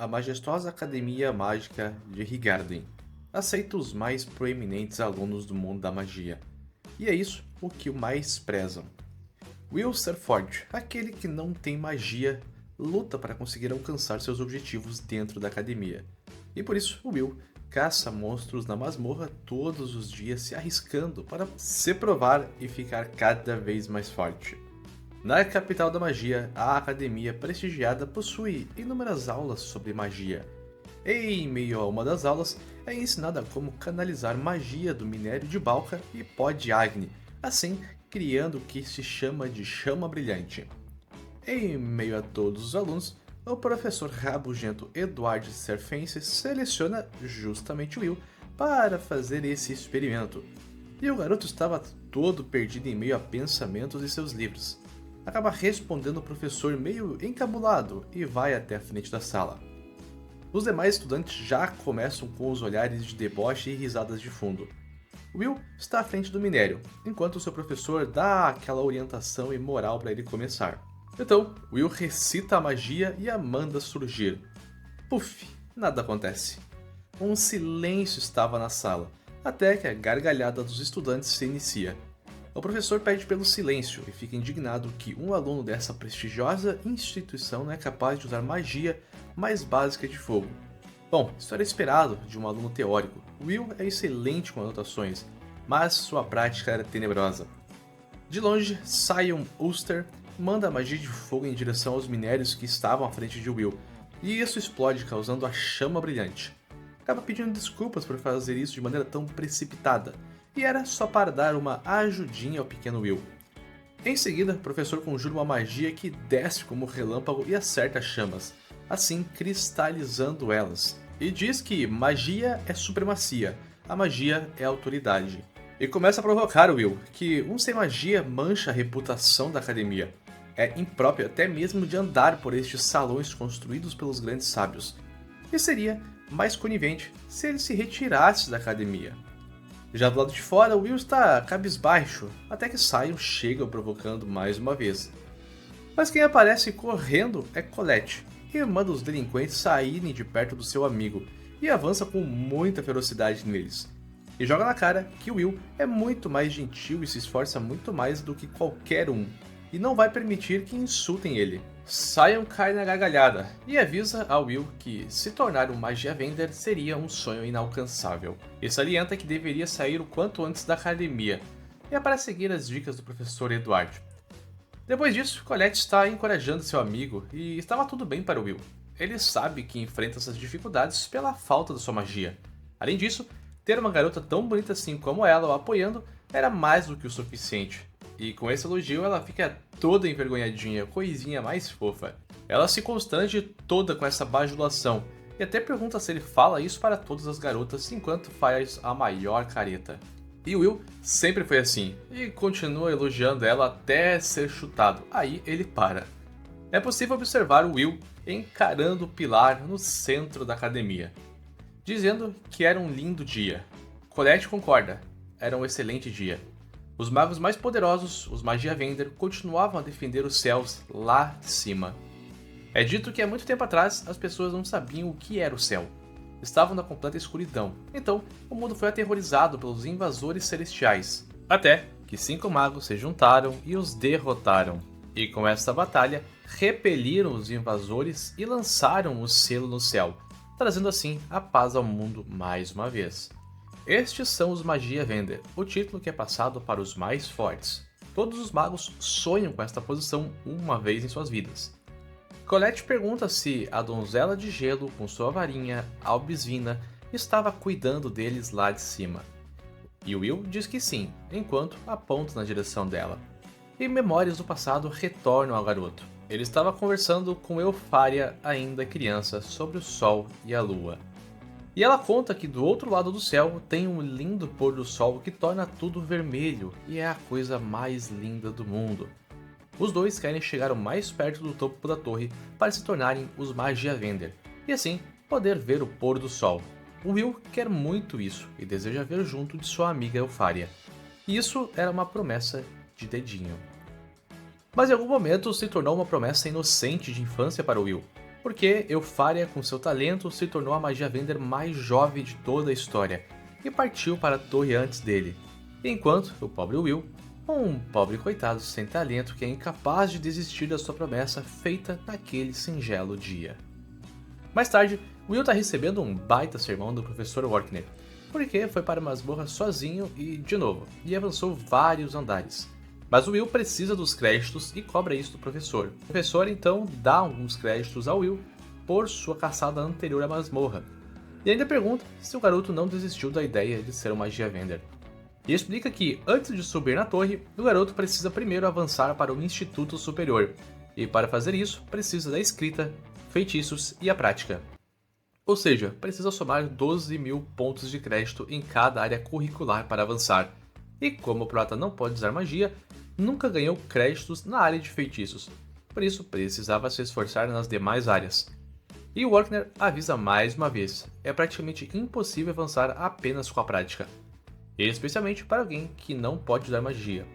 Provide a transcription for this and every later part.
a majestosa Academia Mágica de Higarden aceita os mais proeminentes alunos do mundo da magia. E é isso o que o mais prezam. Will ser forte, aquele que não tem magia, luta para conseguir alcançar seus objetivos dentro da academia. E por isso Will caça monstros na masmorra todos os dias, se arriscando para se provar e ficar cada vez mais forte. Na capital da magia, a academia prestigiada possui inúmeras aulas sobre magia. E em meio a uma das aulas, é ensinada como canalizar magia do minério de Balca e pó de Agni, assim criando o que se chama de chama brilhante. Em meio a todos os alunos, o professor rabugento Edward Serfense seleciona justamente Will para fazer esse experimento. E o garoto estava todo perdido em meio a pensamentos e seus livros. Acaba respondendo o professor meio encabulado e vai até a frente da sala. Os demais estudantes já começam com os olhares de deboche e risadas de fundo. Will está à frente do minério, enquanto seu professor dá aquela orientação e moral para ele começar. Então, Will recita a magia e a manda surgir. Puf, nada acontece. Um silêncio estava na sala, até que a gargalhada dos estudantes se inicia. O professor pede pelo silêncio e fica indignado que um aluno dessa prestigiosa instituição não é capaz de usar magia mais básica de fogo. Bom, isso era esperado de um aluno teórico. Will é excelente com anotações, mas sua prática era tenebrosa. De longe, Sion Ulster manda a magia de fogo em direção aos minérios que estavam à frente de Will, e isso explode causando a chama brilhante. Acaba pedindo desculpas por fazer isso de maneira tão precipitada, e era só para dar uma ajudinha ao pequeno Will. Em seguida, o professor conjura uma magia que desce como relâmpago e acerta as chamas, assim cristalizando elas, e diz que magia é supremacia, a magia é autoridade. E começa a provocar o Will, que um sem magia mancha a reputação da academia. É impróprio até mesmo de andar por estes salões construídos pelos grandes sábios. E seria mais conivente se ele se retirasse da academia. Já do lado de fora, Will está cabisbaixo, até que Sion chega provocando mais uma vez. Mas quem aparece correndo é Colette, irmã dos delinquentes saírem de perto do seu amigo, e avança com muita ferocidade neles. E joga na cara que Will é muito mais gentil e se esforça muito mais do que qualquer um, e não vai permitir que insultem ele. Sion cai na gargalhada e avisa a Will que se tornar um Magia Vender seria um sonho inalcançável. E salienta que deveria sair o quanto antes da academia, e é para seguir as dicas do professor Edward. Depois disso, Colette está encorajando seu amigo e estava tudo bem para Will. Ele sabe que enfrenta essas dificuldades pela falta da sua magia. Além disso, ter uma garota tão bonita assim como ela o apoiando era mais do que o suficiente. E com esse elogio ela fica toda envergonhadinha, coisinha mais fofa. Ela se constrange toda com essa bajulação e até pergunta se ele fala isso para todas as garotas enquanto faz a maior careta. E Will sempre foi assim, e continua elogiando ela até ser chutado, aí ele para. É possível observar o Will encarando o pilar no centro da academia, dizendo que era um lindo dia. Colette concorda, era um excelente dia. Os magos mais poderosos, os Magia Vender, continuavam a defender os céus lá de cima. É dito que há muito tempo atrás as pessoas não sabiam o que era o céu. Estavam na completa escuridão, então o mundo foi aterrorizado pelos invasores celestiais. Até que 5 magos se juntaram e os derrotaram. E com essa batalha, repeliram os invasores e lançaram o selo no céu, trazendo assim a paz ao mundo mais uma vez. Estes são os Magia Vender, o título que é passado para os mais fortes. Todos os magos sonham com esta posição uma vez em suas vidas. Colette pergunta se a donzela de gelo, com sua varinha, Albisvina, estava cuidando deles lá de cima. E Will diz que sim, enquanto aponta na direção dela. E memórias do passado retornam ao garoto. Ele estava conversando com Eupharia, ainda criança, sobre o sol e a lua. E ela conta que do outro lado do céu tem um lindo pôr do sol que torna tudo vermelho e é a coisa mais linda do mundo. Os dois querem chegar o mais perto do topo da torre para se tornarem os Magia Vender e assim poder ver o pôr do sol. O Will quer muito isso e deseja ver junto de sua amiga Eupharia. E isso era uma promessa de dedinho. Mas em algum momento se tornou uma promessa inocente de infância para o Will. porque Eupharia, com seu talento, se tornou a magia Vender mais jovem de toda a história e partiu para a torre antes dele, enquanto o pobre Will, um pobre coitado sem talento que é incapaz de desistir da sua promessa feita naquele singelo dia. Mais tarde, Will está recebendo um baita sermão do professor Orkney, porque foi para a masmorra sozinho e, de novo, e avançou vários andares. Mas o Will precisa dos créditos e cobra isso do professor. O professor então dá alguns créditos ao Will por sua caçada anterior à masmorra, e ainda pergunta se o garoto não desistiu da ideia de ser um magia Vender. E explica que, antes de subir na torre, o garoto precisa primeiro avançar para o Instituto Superior, e para fazer isso precisa da escrita, feitiços e a prática. Ou seja, precisa somar 12.000 pontos de crédito em cada área curricular para avançar. E como o Prota não pode usar magia, nunca ganhou créditos na área de feitiços, por isso precisava se esforçar nas demais áreas. E o Orkney avisa mais uma vez, é praticamente impossível avançar apenas com a prática, especialmente para alguém que não pode usar magia.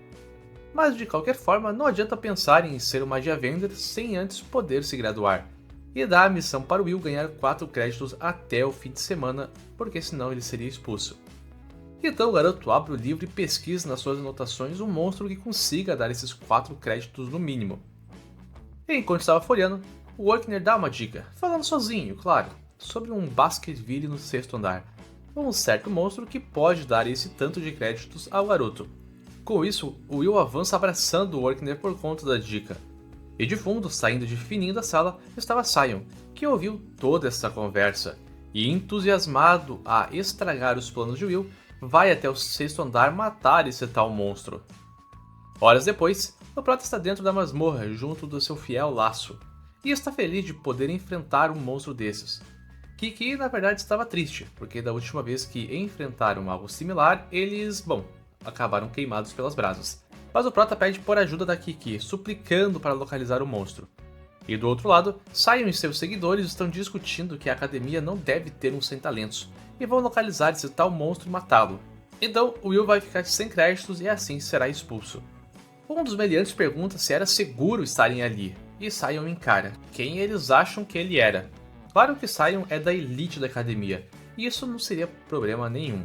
Mas de qualquer forma, não adianta pensar em ser um magia Vender sem antes poder se graduar, e dá a missão para o Will ganhar 4 créditos até o fim de semana, porque senão ele seria expulso. Então o garoto abre o livro e pesquisa nas suas anotações um monstro que consiga dar esses 4 créditos no mínimo. E enquanto estava folheando, o Orkney dá uma dica, falando sozinho, claro, sobre um Baskerville no 6º andar, um certo monstro que pode dar esse tanto de créditos ao garoto. Com isso, o Will avança abraçando o Orkney por conta da dica. E de fundo, saindo de fininho da sala, estava Sion, que ouviu toda essa conversa, e entusiasmado a estragar os planos de Will, vai até o 6º andar matar esse tal monstro. Horas depois, o Prota está dentro da masmorra junto do seu fiel Laço, e está feliz de poder enfrentar um monstro desses. Kiki na verdade estava triste, porque da última vez que enfrentaram algo similar, eles, acabaram queimados pelas brasas. Mas o Prota pede por ajuda da Kiki, suplicando para localizar o monstro. E do outro lado, Sion e seus seguidores estão discutindo que a academia não deve ter um sem-talentos, e vão localizar esse tal monstro e matá-lo. Então, o Will vai ficar sem créditos e assim será expulso. Um dos meliantes pergunta se era seguro estarem ali, e Sion encara quem eles acham que ele era. Claro que Sion é da elite da academia, e isso não seria problema nenhum.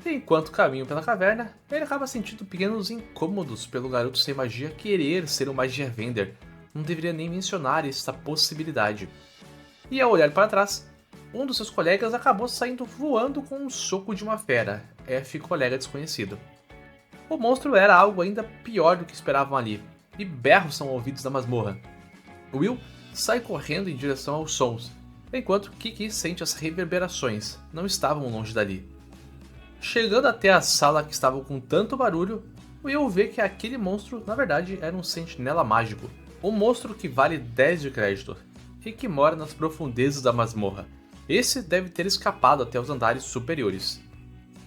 E enquanto caminham pela caverna, ele acaba sentindo pequenos incômodos pelo garoto sem magia querer ser um magia Vender. Não deveria nem mencionar essa possibilidade. E ao olhar para trás, um dos seus colegas acabou saindo voando com um soco de uma fera, F colega desconhecido. O monstro era algo ainda pior do que esperavam ali, e berros são ouvidos da masmorra. Will sai correndo em direção aos sons, enquanto Kiki sente as reverberações, não estavam longe dali. Chegando até a sala que estava com tanto barulho, Will vê que aquele monstro na verdade era um sentinela mágico, um monstro que vale 10 de crédito, e que mora nas profundezas da masmorra. Esse deve ter escapado até os andares superiores.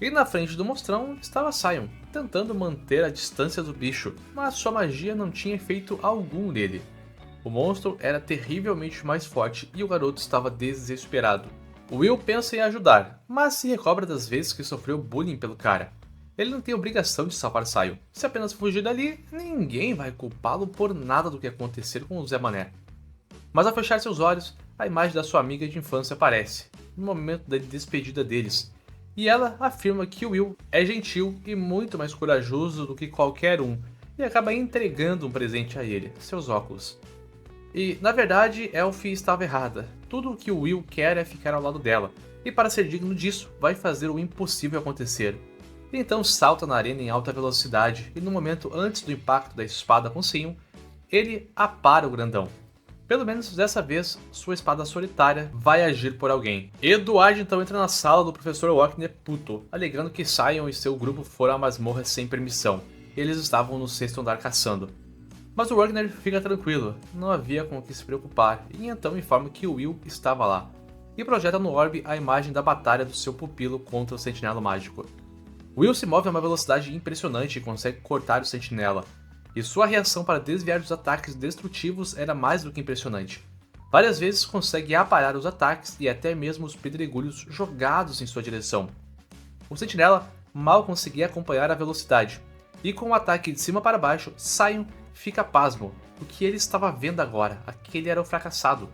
E na frente do monstrão estava Sion, tentando manter a distância do bicho, mas sua magia não tinha efeito algum nele. O monstro era terrivelmente mais forte e o garoto estava desesperado. Will pensa em ajudar, mas se recobra das vezes que sofreu bullying pelo cara. Ele não tem obrigação de salvar Sion. Se apenas fugir dali, ninguém vai culpá-lo por nada do que acontecer com o Zé Mané. Mas ao fechar seus olhos, a imagem da sua amiga de infância aparece, no momento da despedida deles, e ela afirma que Will é gentil e muito mais corajoso do que qualquer um, e acaba entregando um presente a ele, seus óculos. E, na verdade, Elfie estava errada. Tudo o que o Will quer é ficar ao lado dela, e para ser digno disso, vai fazer o impossível acontecer. Então salta na arena em alta velocidade, e no momento antes do impacto da espada com Sion, ele apara o grandão. Pelo menos dessa vez, sua espada solitária vai agir por alguém. Eduard então entra na sala do professor Orkney puto, alegando que Sion e seu grupo foram à masmorra sem permissão. Eles estavam no 6º andar caçando. Mas o Orkney fica tranquilo, não havia com o que se preocupar, e então informa que o Will estava lá, e projeta no orbe a imagem da batalha do seu pupilo contra o sentinela mágico. Will se move a uma velocidade impressionante e consegue cortar o sentinela, e sua reação para desviar dos ataques destrutivos era mais do que impressionante. Várias vezes consegue aparar os ataques e até mesmo os pedregulhos jogados em sua direção. O sentinela mal conseguia acompanhar a velocidade, e com o ataque de cima para baixo, Sion fica pasmo. O que ele estava vendo agora, aquele era o fracassado.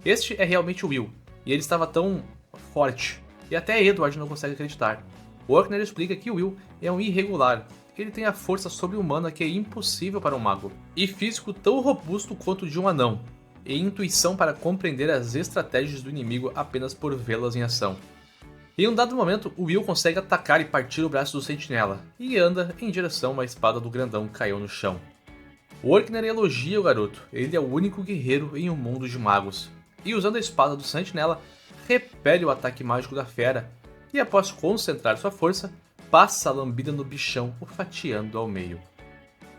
Este é realmente o Will, e ele estava tão forte, e até Edward não consegue acreditar. Orkner explica que o Will é um irregular, ele tem a força sobre-humana que é impossível para um mago, e físico tão robusto quanto o de um anão, e intuição para compreender as estratégias do inimigo apenas por vê-las em ação. Em um dado momento, o Will consegue atacar e partir o braço do sentinela, e anda em direção à espada do grandão que caiu no chão. Orkner elogia o garoto, ele é o único guerreiro em um mundo de magos, e usando a espada do sentinela, repele o ataque mágico da fera, e após concentrar sua força, passa a lambida no bichão, o fatiando ao meio.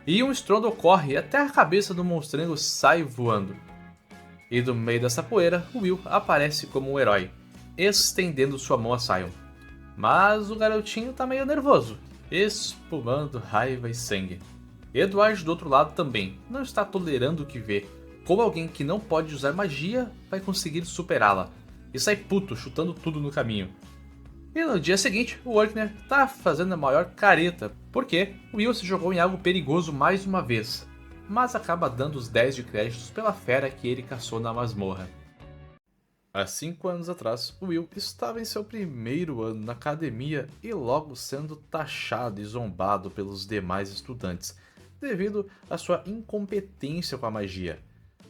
E um estrondo ocorre e até a cabeça do monstrengo sai voando. E do meio dessa poeira, o Will aparece como um herói, estendendo sua mão a Sion. Mas o garotinho tá meio nervoso, espumando raiva e sangue. Edward do outro lado também, não está tolerando o que vê, como alguém que não pode usar magia vai conseguir superá-la, e sai puto, chutando tudo no caminho. E no dia seguinte, o Orkner tá fazendo a maior careta, porque o Will se jogou em algo perigoso mais uma vez, mas acaba dando os 10 de créditos pela fera que ele caçou na masmorra. Há 5 anos atrás, o Will estava em seu primeiro ano na academia e logo sendo taxado e zombado pelos demais estudantes, devido à sua incompetência com a magia.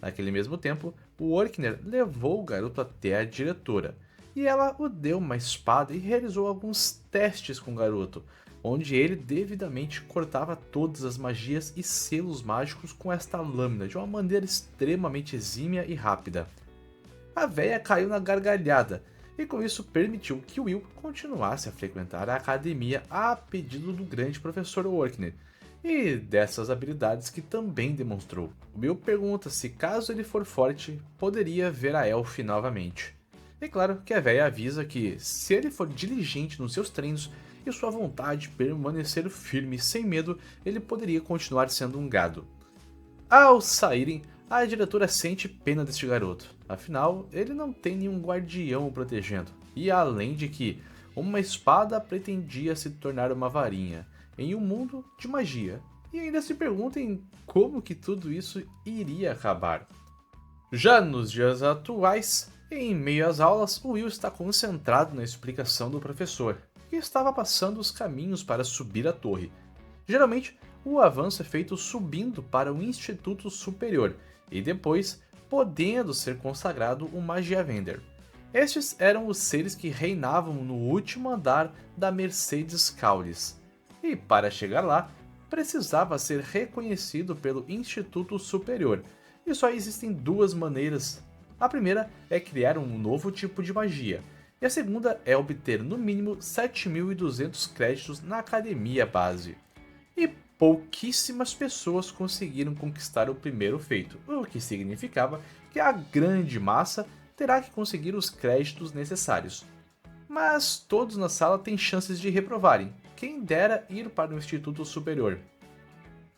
Naquele mesmo tempo, o Orkner levou o garoto até a diretora, e ela o deu uma espada e realizou alguns testes com o garoto, onde ele devidamente cortava todas as magias e selos mágicos com esta lâmina de uma maneira extremamente exímia e rápida. A véia caiu na gargalhada, e com isso permitiu que Will continuasse a frequentar a academia a pedido do grande professor Orkner, e dessas habilidades que também demonstrou. Will pergunta se caso ele for forte, poderia ver a Elf novamente. E claro que a véia avisa que, se ele for diligente nos seus treinos e sua vontade permanecer firme sem medo, ele poderia continuar sendo um gado. Ao saírem, a diretora sente pena deste garoto, afinal, ele não tem nenhum guardião o protegendo, e além de que uma espada pretendia se tornar uma varinha, em um mundo de magia, e ainda se perguntem como que tudo isso iria acabar. Já nos dias atuais, em meio às aulas, o Will está concentrado na explicação do professor, que estava passando os caminhos para subir a torre. Geralmente, o avanço é feito subindo para o Instituto Superior, e depois podendo ser consagrado o Magiavender. Estes eram os seres que reinavam no último andar da Mercedes Caulis, e para chegar lá, precisava ser reconhecido pelo Instituto Superior, e só existem duas maneiras. A primeira é criar um novo tipo de magia, e a segunda é obter no mínimo 7.200 créditos na academia base. E pouquíssimas pessoas conseguiram conquistar o primeiro feito, o que significava que a grande massa terá que conseguir os créditos necessários. Mas todos na sala têm chances de reprovarem, quem dera ir para o Instituto Superior.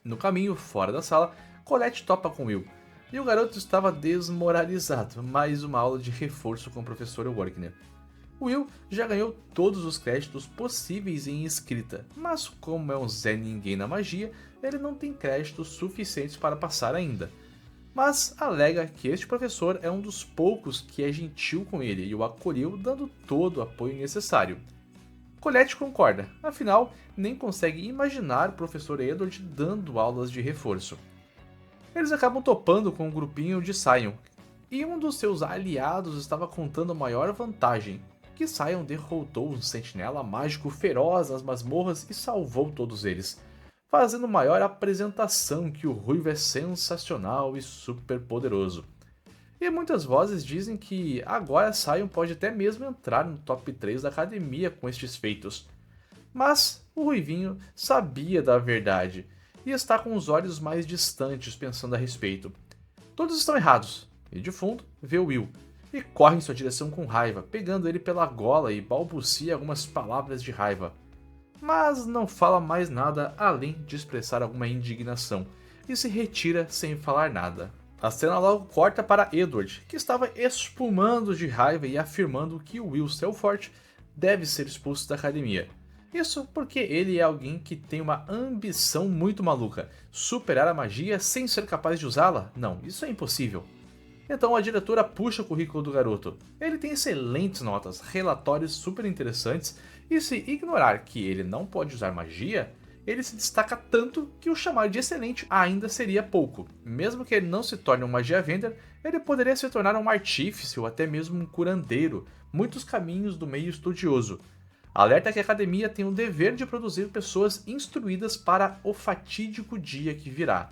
No caminho fora da sala, Colette topa com Will, e o garoto estava desmoralizado, mais uma aula de reforço com o professor Orkner. Will já ganhou todos os créditos possíveis em escrita, mas como é um Zé Ninguém na magia, ele não tem créditos suficientes para passar ainda. Mas alega que este professor é um dos poucos que é gentil com ele e o acolheu dando todo o apoio necessário. Colette concorda, afinal nem consegue imaginar o professor Edward dando aulas de reforço. Eles acabam topando com um grupinho de Sion, e um dos seus aliados estava contando a maior vantagem, que Sion derrotou um sentinela mágico feroz nas masmorras e salvou todos eles, fazendo maior apresentação que o Ruivo é sensacional e super poderoso. E muitas vozes dizem que agora Sion pode até mesmo entrar no top 3 da academia com estes feitos. Mas o Ruivinho sabia da verdade, e está com os olhos mais distantes pensando a respeito. Todos estão errados, e de fundo vê Will, e corre em sua direção com raiva, pegando ele pela gola e balbucia algumas palavras de raiva. Mas não fala mais nada além de expressar alguma indignação, e se retira sem falar nada. A cena logo corta para Edward, que estava espumando de raiva e afirmando que o Will Selfort deve ser expulso da academia. Isso porque ele é alguém que tem uma ambição muito maluca. Superar a magia sem ser capaz de usá-la? Não, isso é impossível. Então a diretora puxa o currículo do garoto. Ele tem excelentes notas, relatórios super interessantes, e se ignorar que ele não pode usar magia, ele se destaca tanto que o chamar de excelente ainda seria pouco. Mesmo que ele não se torne um magia vender, ele poderia se tornar um artífice ou até mesmo um curandeiro, muitos caminhos do meio estudioso. Alerta que a academia tem o dever de produzir pessoas instruídas para o fatídico dia que virá.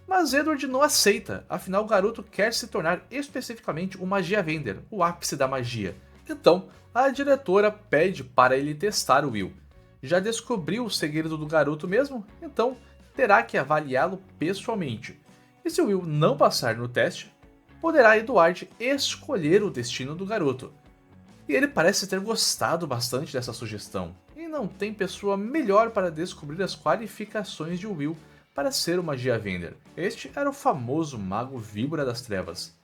Mas Edward não aceita, afinal o garoto quer se tornar especificamente um magia vender, o ápice da magia. Então, a diretora pede para ele testar o Will. Já descobriu o segredo do garoto mesmo? Então, terá que avaliá-lo pessoalmente. E se o Will não passar no teste, poderá Edward escolher o destino do garoto. E ele parece ter gostado bastante dessa sugestão, e não tem pessoa melhor para descobrir as qualificações de Will para ser o magia vender. Este era o famoso mago víbora das trevas.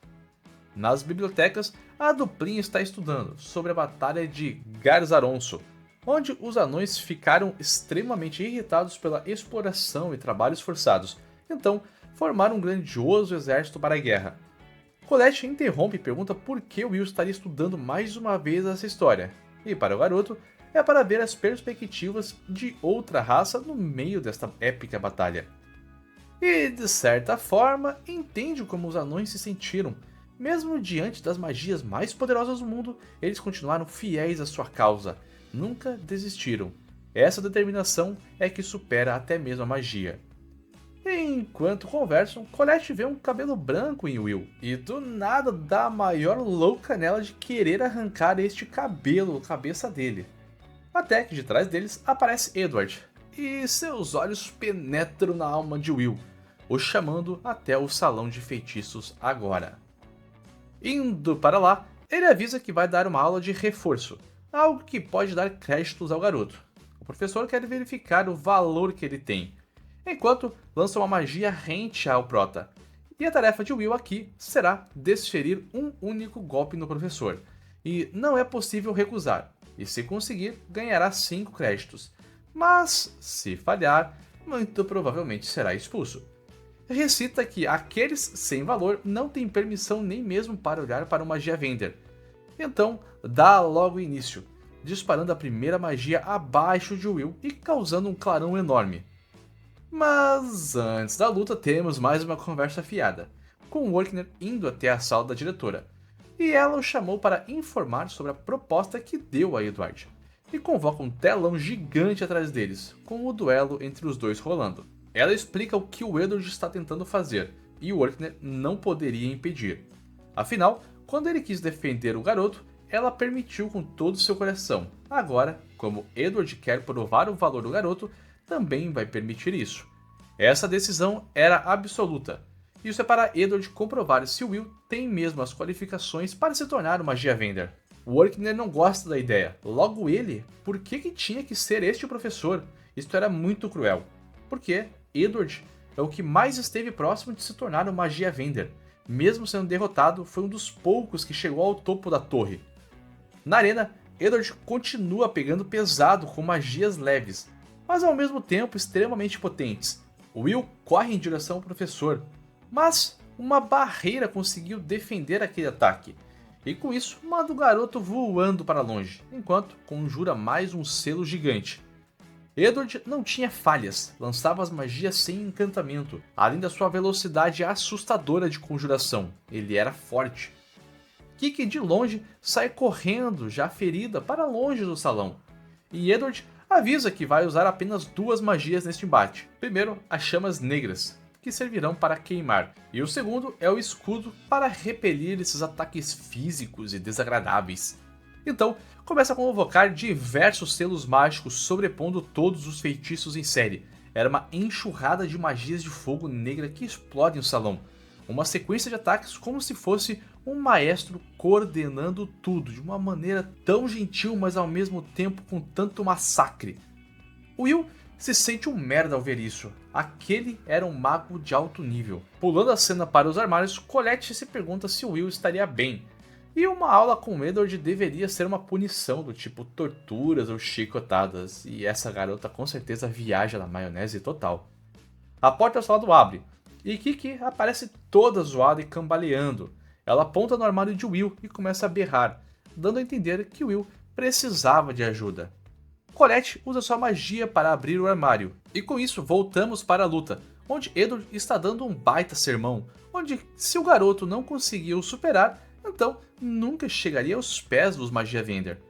Nas bibliotecas, a duplinha está estudando sobre a batalha de Garzaronço, onde os anões ficaram extremamente irritados pela exploração e trabalhos forçados, então formaram um grandioso exército para a guerra. Colette interrompe e pergunta por que Will estaria estudando mais uma vez essa história, e para o garoto, é para ver as perspectivas de outra raça no meio desta épica batalha. E, de certa forma, entende como os anões se sentiram. Mesmo diante das magias mais poderosas do mundo, eles continuaram fiéis à sua causa, nunca desistiram. Essa determinação é que supera até mesmo a magia. Enquanto conversam, Colette vê um cabelo branco em Will, e do nada dá a maior louca nela de querer arrancar este cabelo da cabeça dele. Até que de trás deles aparece Edward, e seus olhos penetram na alma de Will, o chamando até o salão de feitiços agora. Indo para lá, ele avisa que vai dar uma aula de reforço, algo que pode dar créditos ao garoto. O professor quer verificar o valor que ele tem, enquanto lança uma magia rente ao prota. E a tarefa de Will aqui será desferir um único golpe no professor, e não é possível recusar, e se conseguir, ganhará 5 créditos. Mas, se falhar, muito provavelmente será expulso. Recita que aqueles sem valor não têm permissão nem mesmo para olhar para uma magia vender. Então, dá logo início, disparando a primeira magia abaixo de Will e causando um clarão enorme. Mas antes da luta temos mais uma conversa fiada, com Workner indo até a sala da diretora, e ela o chamou para informar sobre a proposta que deu a Edward, e convoca um telão gigante atrás deles, com o duelo entre os dois rolando. Ela explica o que o Edward está tentando fazer, e o Workner não poderia impedir. Afinal, quando ele quis defender o garoto, ela permitiu com todo o seu coração. Agora, como Edward quer provar o valor do garoto, também vai permitir isso. Essa decisão era absoluta. Isso é para Edward comprovar se Will tem mesmo as qualificações para se tornar uma magia vender. O Workner não gosta da ideia. Logo ele, por que tinha que ser este o professor? Isto era muito cruel. Porque Edward é o que mais esteve próximo de se tornar uma magia vender. Mesmo sendo derrotado, foi um dos poucos que chegou ao topo da torre. Na arena, Edward continua pegando pesado com magias leves, mas ao mesmo tempo extremamente potentes. Will corre em direção ao professor, mas uma barreira conseguiu defender aquele ataque, e com isso manda o garoto voando para longe, enquanto conjura mais um selo gigante. Edward não tinha falhas, lançava as magias sem encantamento, além da sua velocidade assustadora de conjuração, ele era forte. Kiki de longe sai correndo, já ferida, para longe do salão, e Edward avisa que vai usar apenas 2 magias neste embate. Primeiro, as chamas negras, que servirão para queimar, e o segundo é o escudo para repelir esses ataques físicos e desagradáveis. Então, começa a convocar diversos selos mágicos sobrepondo todos os feitiços em série. Era uma enxurrada de magias de fogo negra que explodem o salão. Uma sequência de ataques como se fosse um maestro coordenando tudo de uma maneira tão gentil, mas ao mesmo tempo com tanto massacre. Will se sente um merda ao ver isso. Aquele era um mago de alto nível. Pulando a cena para os armários, Colette se pergunta se Will estaria bem. E uma aula com Edward deveria ser uma punição do tipo torturas ou chicotadas, e essa garota com certeza viaja na maionese total. A porta do lado abre, e Kiki aparece toda zoada e cambaleando. Ela aponta no armário de Will e começa a berrar, dando a entender que Will precisava de ajuda. Colette usa sua magia para abrir o armário, e com isso voltamos para a luta, onde Edward está dando um baita sermão, onde se o garoto não conseguiu superar, então nunca chegaria aos pés dos Magia Vender.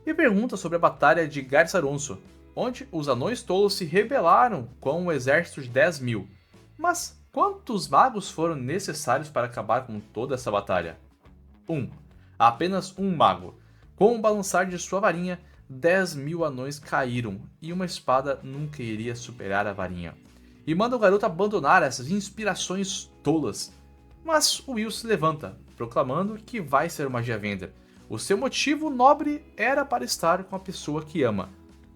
E pergunta sobre a batalha de Garçaronso, onde os anões tolos se rebelaram com um exército de 10.000. Mas quantos magos foram necessários para acabar com toda essa batalha? Apenas um mago. Com o balançar de sua varinha, 10.000 anões caíram e uma espada nunca iria superar a varinha. E manda o garoto abandonar essas inspirações tolas. Mas o Will se levanta, proclamando que vai ser uma Magia Vender. O seu motivo nobre era para estar com a pessoa que ama.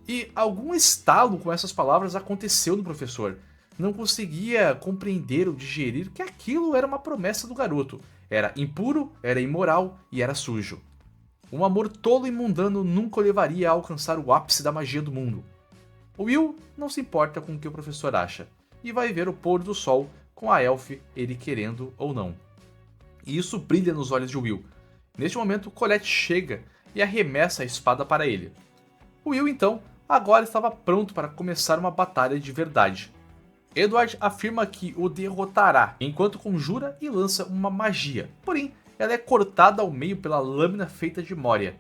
E algum estalo com essas palavras aconteceu no professor. Não conseguia compreender ou digerir que aquilo era uma promessa do garoto. Era impuro, era imoral e era sujo. Um amor tolo e mundano nunca o levaria a alcançar o ápice da magia do mundo. O Will não se importa com o que o professor acha, e vai ver o pôr do sol com a Elfe, ele querendo ou não. E isso brilha nos olhos de Will. Neste momento, Colette chega e arremessa a espada para ele. O Will, então, agora estava pronto para começar uma batalha de verdade. Edward afirma que o derrotará, enquanto conjura e lança uma magia, porém, ela é cortada ao meio pela lâmina feita de Moria.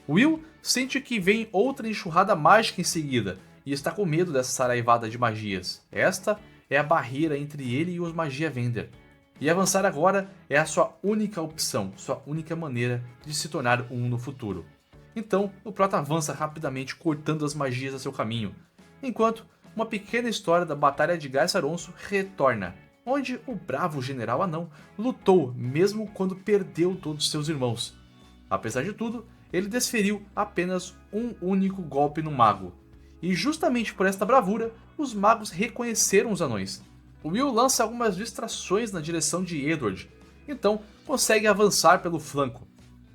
Will sente que vem outra enxurrada mágica em seguida, e está com medo dessa saraivada de magias. Esta é a barreira entre ele e os Magia Vender. E avançar agora é a sua única opção, sua única maneira de se tornar um no futuro. Então, o prota avança rapidamente cortando as magias a seu caminho, enquanto uma pequena história da Batalha de Garçaronso retorna, onde o bravo general anão lutou mesmo quando perdeu todos seus irmãos. Apesar de tudo, ele desferiu apenas um único golpe no mago. E justamente por esta bravura, os magos reconheceram os anões. O Will lança algumas distrações na direção de Edward, então consegue avançar pelo flanco,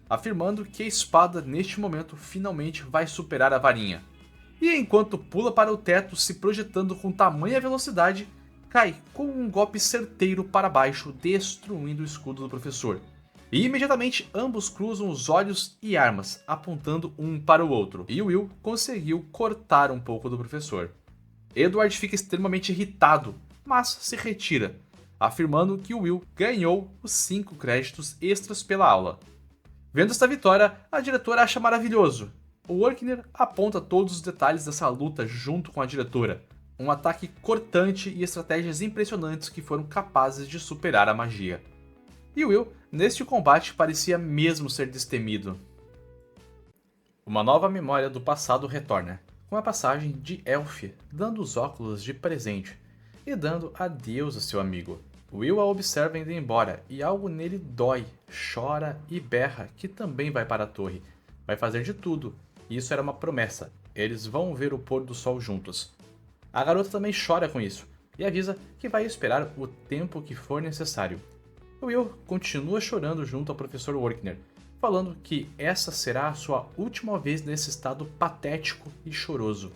afirmando que a espada neste momento finalmente vai superar a varinha. E enquanto pula para o teto se projetando com tamanha velocidade, cai com um golpe certeiro para baixo, destruindo o escudo do professor. E imediatamente ambos cruzam os olhos e armas, apontando um para o outro, e Will conseguiu cortar um pouco do professor. Edward fica extremamente irritado, mas se retira, afirmando que Will ganhou os 5 créditos extras pela aula. Vendo esta vitória, a diretora acha maravilhoso. O Workner aponta todos os detalhes dessa luta junto com a diretora, um ataque cortante e estratégias impressionantes que foram capazes de superar a magia. E Will, neste combate, parecia mesmo ser destemido. Uma nova memória do passado retorna, com a passagem de Elfe dando os óculos de presente e dando adeus a seu amigo. Will a observa indo embora e algo nele dói, chora e berra que também vai para a torre. Vai fazer de tudo, e isso era uma promessa, eles vão ver o pôr do sol juntos. A garota também chora com isso e avisa que vai esperar o tempo que for necessário. Will continua chorando junto ao professor Workner, falando que essa será a sua última vez nesse estado patético e choroso.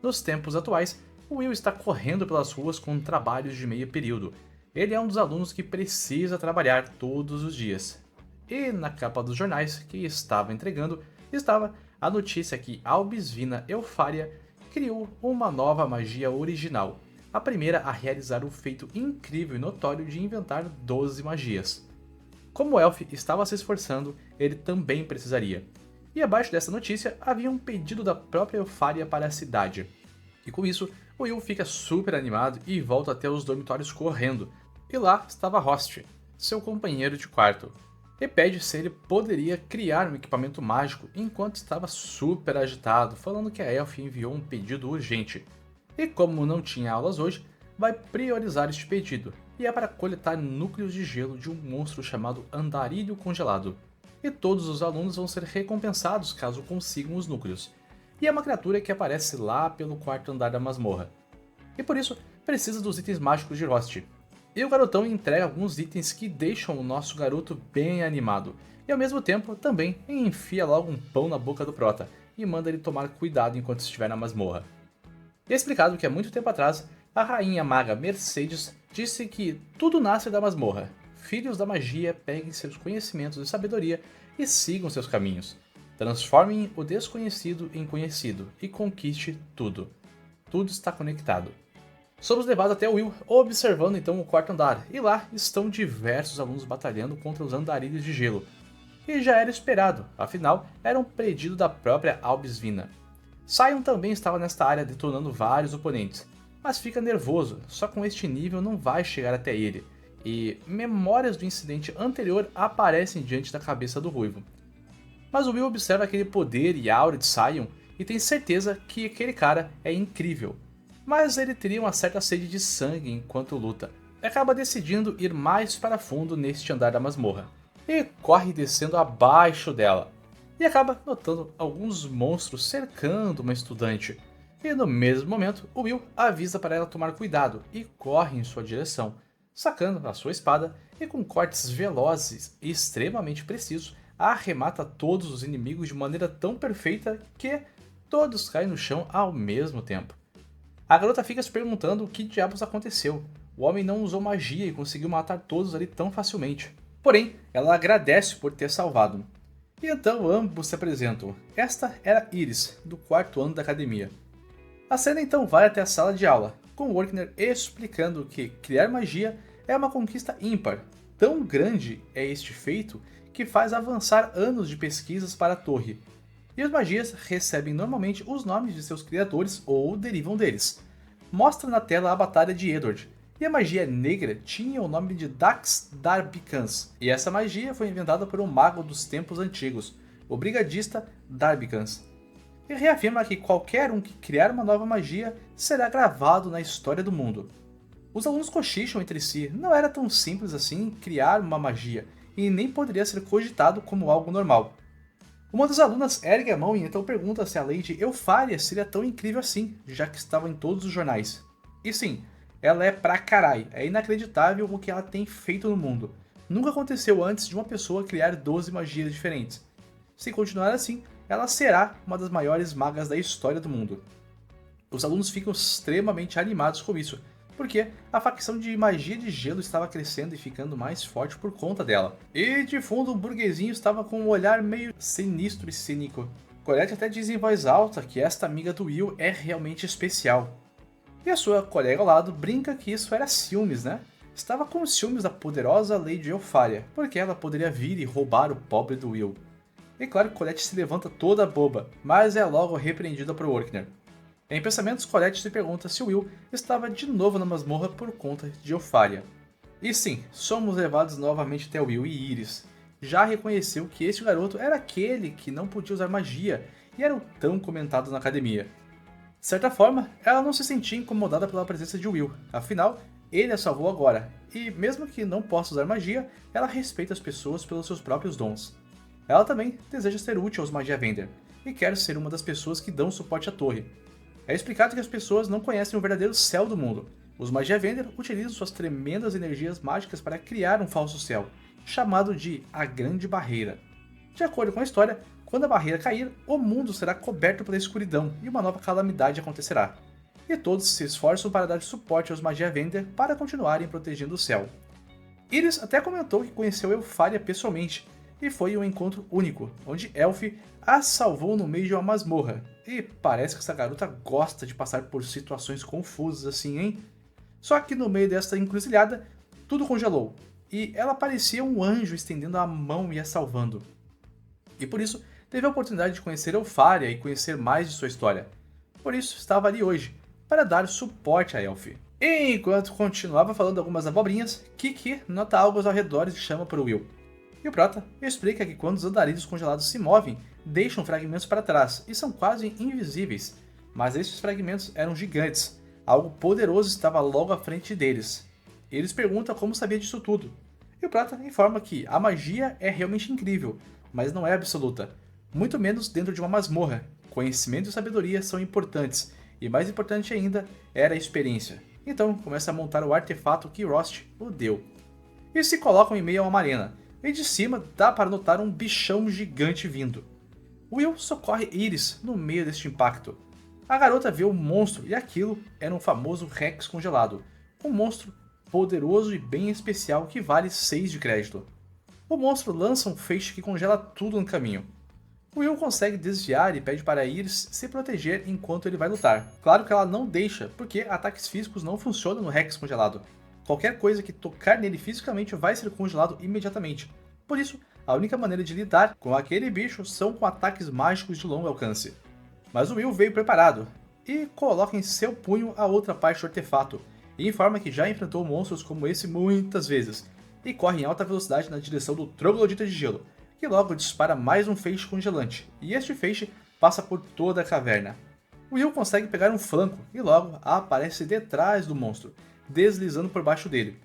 Nos tempos atuais, Will está correndo pelas ruas com trabalhos de meio período. Ele é um dos alunos que precisa trabalhar todos os dias. E na capa dos jornais que estava entregando, estava a notícia que Albisvina Eufária criou uma nova magia original, a primeira a realizar o feito incrível e notório de inventar 12 magias. Como o Elf estava se esforçando, ele também precisaria. E abaixo dessa notícia havia um pedido da própria Eufária para a cidade. E com isso, o Will fica super animado e volta até os dormitórios correndo. E lá estava Host, seu companheiro de quarto. E pede se ele poderia criar um equipamento mágico enquanto estava super agitado, falando que a Elf enviou um pedido urgente. E como não tinha aulas hoje, vai priorizar este pedido, e é para coletar núcleos de gelo de um monstro chamado Andarilho Congelado. E todos os alunos vão ser recompensados caso consigam os núcleos. E é uma criatura que aparece lá pelo quarto andar da masmorra. E por isso, precisa dos itens mágicos de Rost. E o garotão entrega alguns itens que deixam o nosso garoto bem animado. E ao mesmo tempo, também enfia logo um pão na boca do prota, e manda ele tomar cuidado enquanto estiver na masmorra. E é explicado que há muito tempo atrás, a rainha maga Mercedes disse que tudo nasce da masmorra. filhos da magia peguem seus conhecimentos e sabedoria e sigam seus caminhos. Transformem o desconhecido em conhecido e conquiste tudo. Tudo está conectado. Somos levados até Will, observando então o quarto andar, e lá estão diversos alunos batalhando contra os andarilhos de gelo. E já era esperado, afinal, era um pedido da própria Albisvina. Sion também estava nesta área detonando vários oponentes, mas fica nervoso, só com este nível não vai chegar até ele, e memórias do incidente anterior aparecem diante da cabeça do Ruivo. Mas o Will observa aquele poder e aura de Sion e tem certeza que aquele cara é incrível. Mas ele teria uma certa sede de sangue enquanto luta, e acaba decidindo ir mais para fundo neste andar da masmorra, e corre descendo abaixo dela, e acaba notando alguns monstros cercando uma estudante, e no mesmo momento o Will avisa para ela tomar cuidado e corre em sua direção, sacando a sua espada e com cortes velozes e extremamente precisos, arremata todos os inimigos de maneira tão perfeita que todos caem no chão ao mesmo tempo. A garota fica se perguntando o que diabos aconteceu. O homem não usou magia e conseguiu matar todos ali tão facilmente. Porém, ela agradece por ter salvado. E então ambos se apresentam. Esta era Iris, do quarto ano da academia. A cena então vai até a sala de aula, com o Orkner explicando que criar magia é uma conquista ímpar. Tão grande é este feito que faz avançar anos de pesquisas para a torre. E as magias recebem normalmente os nomes de seus criadores ou derivam deles. Mostra na tela a batalha de Edward, e a magia negra tinha o nome de Dax Darbicans, e essa magia foi inventada por um mago dos tempos antigos, o brigadista Darbicans. E reafirma que qualquer um que criar uma nova magia será gravado na história do mundo. Os alunos cochicham entre si, não era tão simples assim criar uma magia, e nem poderia ser cogitado como algo normal. Uma das alunas ergue a mão e então pergunta se a Lady Eupharia seria tão incrível assim, já que estava em todos os jornais. E sim, ela é pra carai, é inacreditável o que ela tem feito no mundo. Nunca aconteceu antes de uma pessoa criar 12 magias diferentes. Se continuar assim, ela será uma das maiores magas da história do mundo. Os alunos ficam extremamente animados com isso, porque a facção de magia de gelo estava crescendo e ficando mais forte por conta dela. E de fundo um burguesinho estava com um olhar meio sinistro e cínico. Colette até diz em voz alta que esta amiga do Will é realmente especial. E a sua colega ao lado brinca que isso era ciúmes, né? Estava com ciúmes da poderosa Lady Eupharia, porque ela poderia vir e roubar o pobre do Will. E claro que Colette se levanta toda boba, mas é logo repreendida por Orkner. Em pensamentos, Colette se pergunta se Will estava de novo na masmorra por conta de Eupharia. E sim, somos levados novamente até Will e Iris. Já reconheceu que este garoto era aquele que não podia usar magia e era o tão comentado na academia. De certa forma, ela não se sentia incomodada pela presença de Will, afinal, ele a salvou agora, e mesmo que não possa usar magia, ela respeita as pessoas pelos seus próprios dons. Ela também deseja ser útil aos Magia Vender, e quer ser uma das pessoas que dão suporte à torre. É explicado que as pessoas não conhecem o verdadeiro céu do mundo. Os Magia Vender utilizam suas tremendas energias mágicas para criar um falso céu, chamado de A Grande Barreira. De acordo com a história, quando a barreira cair, o mundo será coberto pela escuridão e uma nova calamidade acontecerá. E todos se esforçam para dar suporte aos Magia Vender para continuarem protegendo o céu. Iris até comentou que conheceu Eupharia pessoalmente, e foi um encontro único, onde Elfie a salvou no meio de uma masmorra. E parece que essa garota gosta de passar por situações confusas assim, hein? Só que no meio desta encruzilhada, tudo congelou, e ela parecia um anjo estendendo a mão e a salvando. E por isso, teve a oportunidade de conhecer Eupharia e conhecer mais de sua história. Por isso, estava ali hoje, para dar suporte a Elfie. E enquanto continuava falando algumas abobrinhas, Kiki nota algo aos arredores e chama por Will. E o Prota explica que quando os andarilhos congelados se movem, deixam fragmentos para trás e são quase invisíveis. Mas estes fragmentos eram gigantes, algo poderoso estava logo à frente deles. Eles perguntam como sabia disso tudo. E o Prota informa que a magia é realmente incrível, mas não é absoluta. Muito menos dentro de uma masmorra. Conhecimento e sabedoria são importantes, e mais importante ainda era a experiência. Então começa a montar o artefato que Rost o deu. E se colocam em meio a uma arena, e de cima dá para notar um bichão gigante vindo. Will socorre Iris no meio deste impacto. A garota vê o monstro e aquilo era um famoso Rex congelado, um monstro poderoso e bem especial que vale 6 de crédito. O monstro lança um feixe que congela tudo no caminho. Will consegue desviar e pede para Iris se proteger enquanto ele vai lutar. Claro que ela não deixa, porque ataques físicos não funcionam no Rex congelado. Qualquer coisa que tocar nele fisicamente vai ser congelado imediatamente. Por isso, a única maneira de lidar com aquele bicho são com ataques mágicos de longo alcance. Mas o Will veio preparado, e coloca em seu punho a outra parte do artefato, e informa que já enfrentou monstros como esse muitas vezes, e corre em alta velocidade na direção do Troglodita de Gelo, que logo dispara mais um feixe congelante, e este feixe passa por toda a caverna. Will consegue pegar um flanco e logo aparece detrás do monstro, deslizando por baixo dele.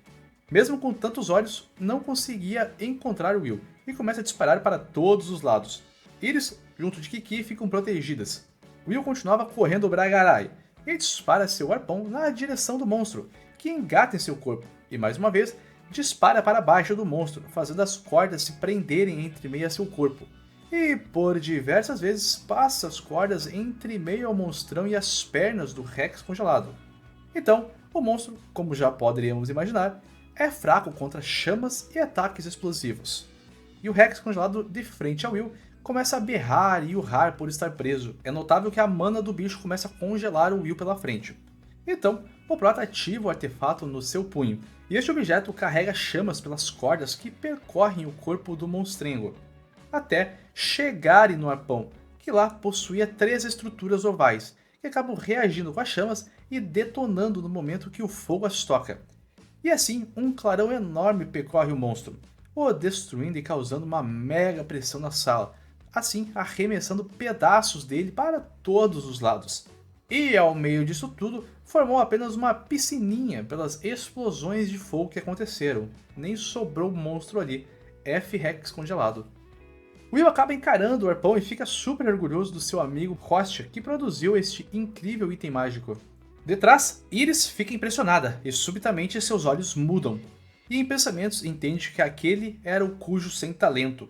Mesmo com tantos olhos, não conseguia encontrar Will e começa a disparar para todos os lados. Iris, junto de Kiki, ficam protegidas. Will continuava correndo o Bragarai e dispara seu arpão na direção do monstro, que engata em seu corpo, e mais uma vez dispara para baixo do monstro, fazendo as cordas se prenderem entre meio a seu corpo. E por diversas vezes passa as cordas entre meio ao monstrão e as pernas do Rex congelado. Então, o monstro, como já poderíamos imaginar, é fraco contra chamas e ataques explosivos. E o Rex congelado de frente a Will começa a berrar e urrar por estar preso. É notável que a mana do bicho começa a congelar o Will pela frente. Então, o prota ativa o artefato no seu punho, e este objeto carrega chamas pelas cordas que percorrem o corpo do monstrengo, até chegarem no arpão, que lá possuía 3 estruturas ovais, que acabam reagindo com as chamas e detonando no momento que o fogo as toca. E assim, um clarão enorme percorre o monstro, o destruindo e causando uma mega pressão na sala, assim arremessando pedaços dele para todos os lados. E ao meio disso tudo, formou apenas uma piscininha pelas explosões de fogo que aconteceram. Nem sobrou monstro ali, F-Rex congelado. Will acaba encarando o arpão e fica super orgulhoso do seu amigo Hostia, que produziu este incrível item mágico. Detrás, Iris fica impressionada e subitamente seus olhos mudam. E em pensamentos entende que aquele era o Cujo sem talento.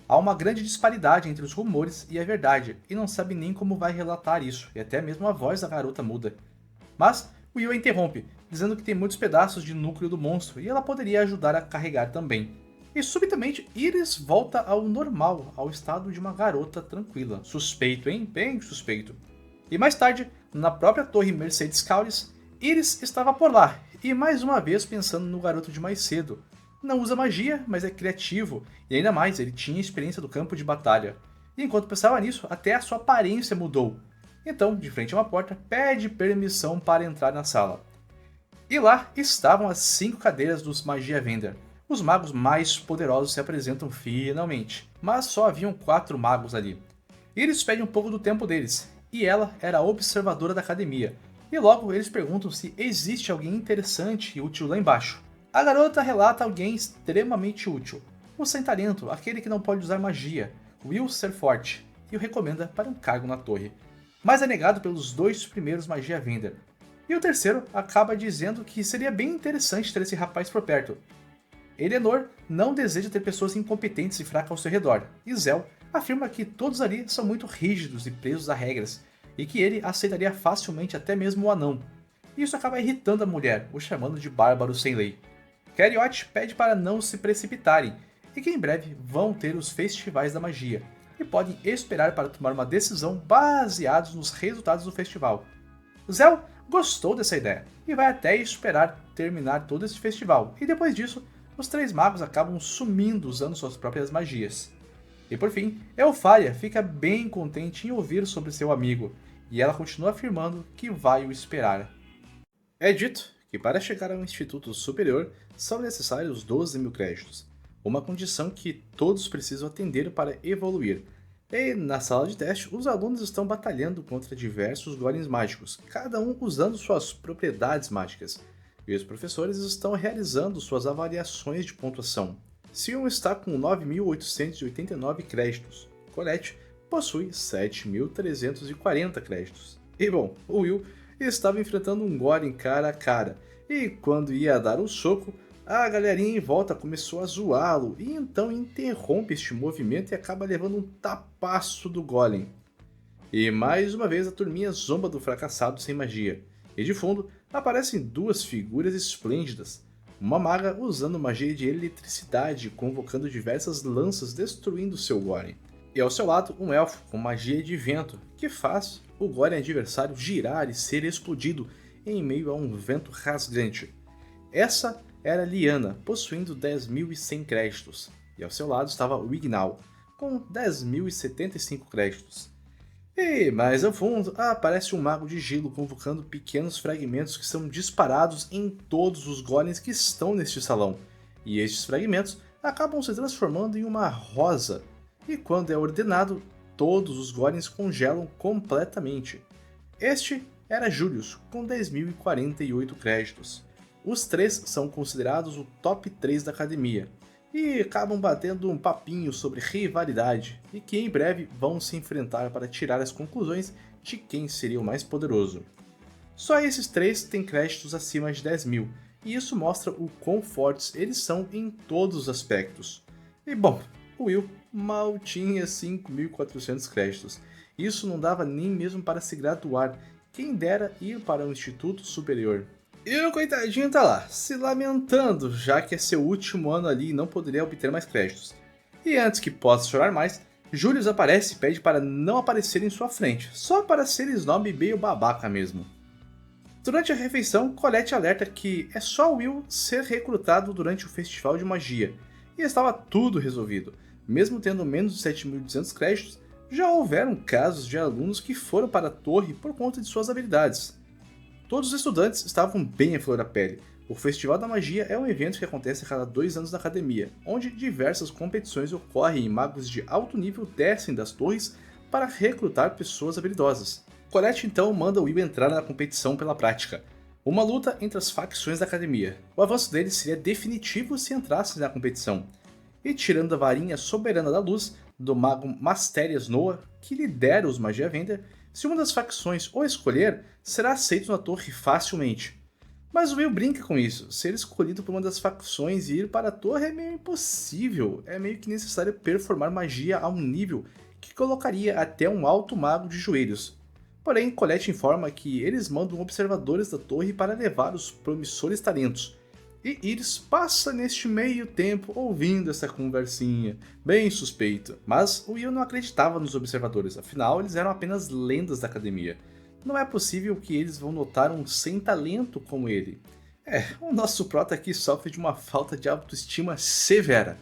Há uma grande disparidade entre os rumores e a verdade, e não sabe nem como vai relatar isso, e até mesmo a voz da garota muda. Mas Will a interrompe, dizendo que tem muitos pedaços de núcleo do monstro e ela poderia ajudar a carregar também. E subitamente Iris volta ao normal, ao estado de uma garota tranquila. Suspeito, hein? Bem suspeito. E mais tarde, na própria torre Mercedes Cauris, Iris estava por lá, e mais uma vez pensando no garoto de mais cedo. Não usa magia, mas é criativo, e ainda mais, ele tinha experiência do campo de batalha. E enquanto pensava nisso, até a sua aparência mudou. Então, de frente a uma porta, pede permissão para entrar na sala. E lá estavam as 5 cadeiras dos Magia Vender. Os magos mais poderosos se apresentam finalmente, mas só haviam 4 magos ali. Iris pede um pouco do tempo deles, e ela era a observadora da academia, e logo eles perguntam se existe alguém interessante e útil lá embaixo. A garota relata alguém extremamente útil, o sem talento, aquele que não pode usar magia, Will ser forte, e o recomenda para um cargo na torre. Mas é negado pelos 2 primeiros Magia Vender, e o terceiro acaba dizendo que seria bem interessante ter esse rapaz por perto. Eleanor não deseja ter pessoas incompetentes e fracas ao seu redor, e Zell afirma que todos ali são muito rígidos e presos a regras, e que ele aceitaria facilmente até mesmo o anão. Isso acaba irritando a mulher, o chamando de bárbaro sem lei. Carriot pede para não se precipitarem, e que em breve vão ter os festivais da magia, e podem esperar para tomar uma decisão baseados nos resultados do festival. Zell gostou dessa ideia, e vai até esperar terminar todo esse festival, e depois disso, os 3 magos acabam sumindo usando suas próprias magias. E por fim, Elfaria fica bem contente em ouvir sobre seu amigo, e ela continua afirmando que vai o esperar. É dito que para chegar ao Instituto Superior são necessários 12.000 créditos, uma condição que todos precisam atender para evoluir. E na sala de teste, os alunos estão batalhando contra diversos golems mágicos, cada um usando suas propriedades mágicas, e os professores estão realizando suas avaliações de pontuação. Sion está com 9.889 créditos, Colette possui 7.340 créditos. E bom, o Will estava enfrentando um golem cara a cara, e quando ia dar um soco, a galerinha em volta começou a zoá-lo, e então interrompe este movimento e acaba levando um tapaço do golem. E mais uma vez a turminha zomba do fracassado sem magia, e de fundo aparecem 2 figuras esplêndidas, uma maga usando magia de eletricidade, convocando diversas lanças destruindo seu Golem. E ao seu lado, um elfo com magia de vento, que faz o Golem adversário girar e ser explodido em meio a um vento rasgante. Essa era Lyanna, possuindo 10.100 créditos, e ao seu lado estava Wignaw, com 10.075 créditos. E mais ao fundo aparece um mago de gelo convocando pequenos fragmentos que são disparados em todos os golems que estão neste salão, e estes fragmentos acabam se transformando em uma rosa, e quando é ordenado, todos os golems congelam completamente. Este era Julius, com 10.048 créditos. Os três são considerados o top 3 da academia, e acabam batendo um papinho sobre rivalidade, e que em breve vão se enfrentar para tirar as conclusões de quem seria o mais poderoso. Só esses três têm créditos acima de 10.000, e isso mostra o quão fortes eles são em todos os aspectos. E bom, o Will mal tinha 5.400 créditos, isso não dava nem mesmo para se graduar, quem dera ir para um instituto superior. E o coitadinho tá lá, se lamentando, já que é seu último ano ali e não poderia obter mais créditos. E antes que possa chorar mais, Julius aparece e pede para não aparecer em sua frente, só para ser snob meio babaca mesmo. Durante a refeição, Colette alerta que é só Will ser recrutado durante o festival de magia, e estava tudo resolvido. Mesmo tendo menos de 7.200 créditos, já houveram casos de alunos que foram para a torre por conta de suas habilidades. Todos os estudantes estavam bem à flor da pele. O Festival da Magia é um evento que acontece a cada 2 anos na academia, onde diversas competições ocorrem e magos de alto nível descem das torres para recrutar pessoas habilidosas. Colette então manda Will entrar na competição pela prática. Uma luta entre as facções da academia. O avanço deles seria definitivo se entrassem na competição. E tirando a varinha soberana da luz, do mago Masterias Noah, que lidera os Magia Vender, se uma das facções o escolher, será aceito na torre facilmente. Mas o Will brinca com isso, ser escolhido por uma das facções e ir para a torre é meio impossível, é meio que necessário performar magia a um nível que colocaria até um alto mago de joelhos. Porém, Colette informa que eles mandam observadores da torre para levar os promissores talentos, e Iris passa neste meio tempo ouvindo essa conversinha, bem suspeito. Mas o Will não acreditava nos observadores, afinal eles eram apenas lendas da academia. Não é possível que eles vão notar um sem talento como ele. O nosso prota aqui sofre de uma falta de autoestima severa.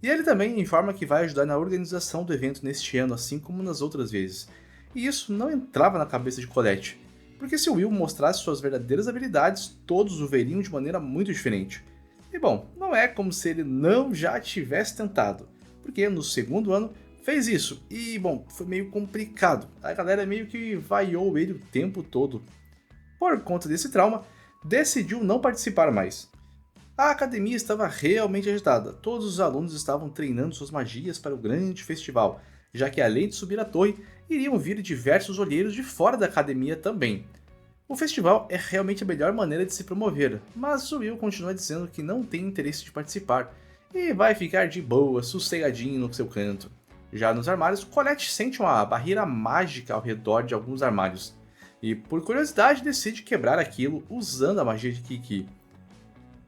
E ele também informa que vai ajudar na organização do evento neste ano, assim como nas outras vezes. E isso não entrava na cabeça de Colette. Porque se o Will mostrasse suas verdadeiras habilidades, todos o veriam de maneira muito diferente. E bom, não é como se ele não já tivesse tentado, porque no segundo ano fez isso, e bom, foi meio complicado, a galera meio que vaiou ele o tempo todo. Por conta desse trauma, decidiu não participar mais. A academia estava realmente agitada, todos os alunos estavam treinando suas magias para o grande festival, já que além de subir a torre, iriam vir diversos olheiros de fora da academia também. O festival é realmente a melhor maneira de se promover, mas o Will continua dizendo que não tem interesse de participar, e vai ficar de boa, sossegadinho no seu canto. Já nos armários, Colette sente uma barreira mágica ao redor de alguns armários, e por curiosidade decide quebrar aquilo usando a magia de Kiki.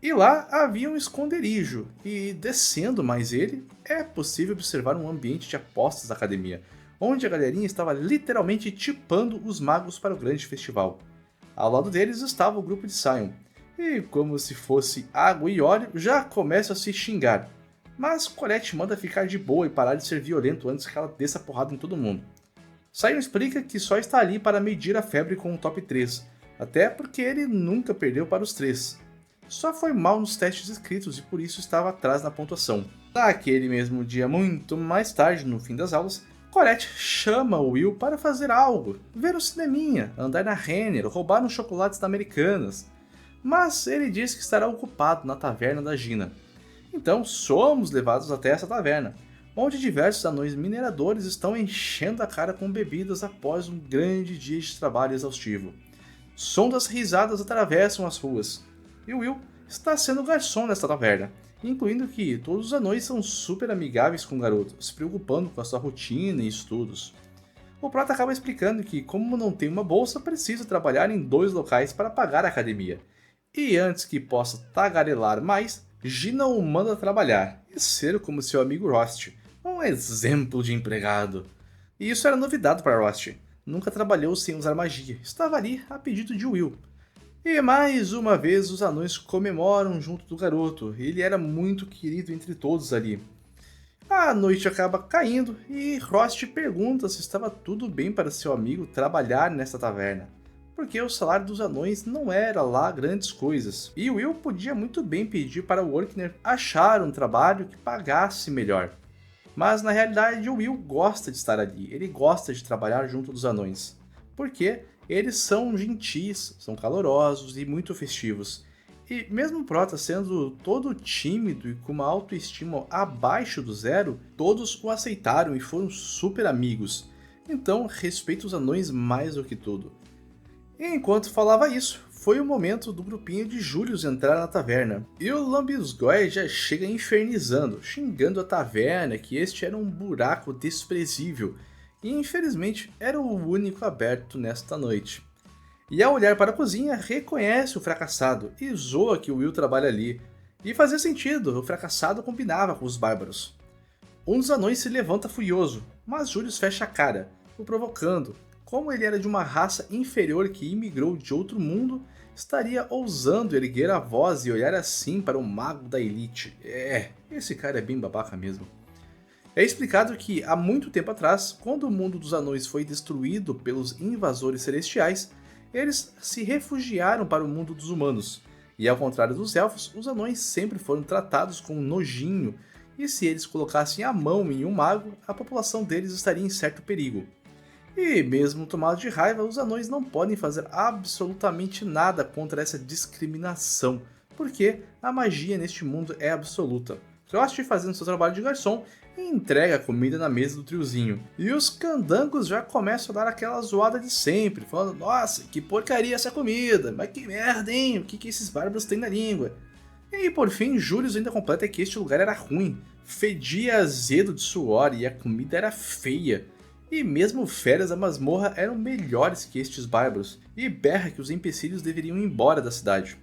E lá havia um esconderijo, e descendo mais ele, é possível observar um ambiente de apostas da academia, onde a galerinha estava literalmente tipando os magos para o grande festival. Ao lado deles estava o grupo de Sion, e como se fosse água e óleo, já começa a se xingar. Mas Colette manda ficar de boa e parar de ser violento antes que ela desça porrada em todo mundo. Sion explica que só está ali para medir a febre com o top 3, até porque ele nunca perdeu para os 3. Só foi mal nos testes escritos e por isso estava atrás na pontuação. Naquele mesmo dia, muito mais tarde, no fim das aulas, Colette chama o Will para fazer algo, ver um cineminha, andar na Renner, roubar uns chocolates da Americanas. Mas ele diz que estará ocupado na taverna da Gina. Então somos levados até essa taverna, onde diversos anões mineradores estão enchendo a cara com bebidas após um grande dia de trabalho exaustivo. Som das risadas atravessam as ruas, e Will está sendo garçom nesta taverna, incluindo que todos os anões são super amigáveis com o garoto, se preocupando com a sua rotina e estudos. O prota acaba explicando que, como não tem uma bolsa, precisa trabalhar em 2 locais para pagar a academia. E antes que possa tagarelar mais, Gina o manda trabalhar e ser como seu amigo Rost, um exemplo de empregado. E isso era novidade para Rost. Nunca trabalhou sem usar magia, estava ali a pedido de Will. E mais uma vez os anões comemoram junto do garoto, ele era muito querido entre todos ali. A noite acaba caindo e Rost pergunta se estava tudo bem para seu amigo trabalhar nesta taverna, porque o salário dos anões não era lá grandes coisas, e Will podia muito bem pedir para Workner achar um trabalho que pagasse melhor. Mas na realidade o Will gosta de estar ali, ele gosta de trabalhar junto dos anões, porque eles são gentis, são calorosos e muito festivos. E mesmo o Prota sendo todo tímido e com uma autoestima abaixo do zero, todos o aceitaram e foram super amigos. Então respeita os anões mais do que tudo. E enquanto falava isso, foi o momento do grupinho de Julius entrar na taverna. E o Lambisgoia já chega infernizando, xingando a taverna, que este era um buraco desprezível. E infelizmente era o único aberto nesta noite. E ao olhar para a cozinha, reconhece o fracassado e zoa que o Will trabalha ali. E fazia sentido, o fracassado combinava com os bárbaros. Um dos anões se levanta furioso, mas Julius fecha a cara, o provocando. Como ele era de uma raça inferior que imigrou de outro mundo, estaria ousando erguer a voz e olhar assim para o mago da elite. Esse cara é bem babaca mesmo. É explicado que, há muito tempo atrás, quando o mundo dos anões foi destruído pelos invasores celestiais, eles se refugiaram para o mundo dos humanos, e ao contrário dos elfos, os anões sempre foram tratados com nojinho, e se eles colocassem a mão em um mago, a população deles estaria em certo perigo. E mesmo tomados de raiva, os anões não podem fazer absolutamente nada contra essa discriminação, porque a magia neste mundo é absoluta. Frost fazendo seu trabalho de garçom e entrega a comida na mesa do triozinho. E os candangos já começam a dar aquela zoada de sempre, falando: nossa, que porcaria essa comida, mas que merda, hein, o que esses bárbaros têm na língua? E por fim, Julius ainda completa que este lugar era ruim, fedia azedo de suor e a comida era feia. E mesmo feras da masmorra eram melhores que estes bárbaros, e berra que os empecilhos deveriam ir embora da cidade.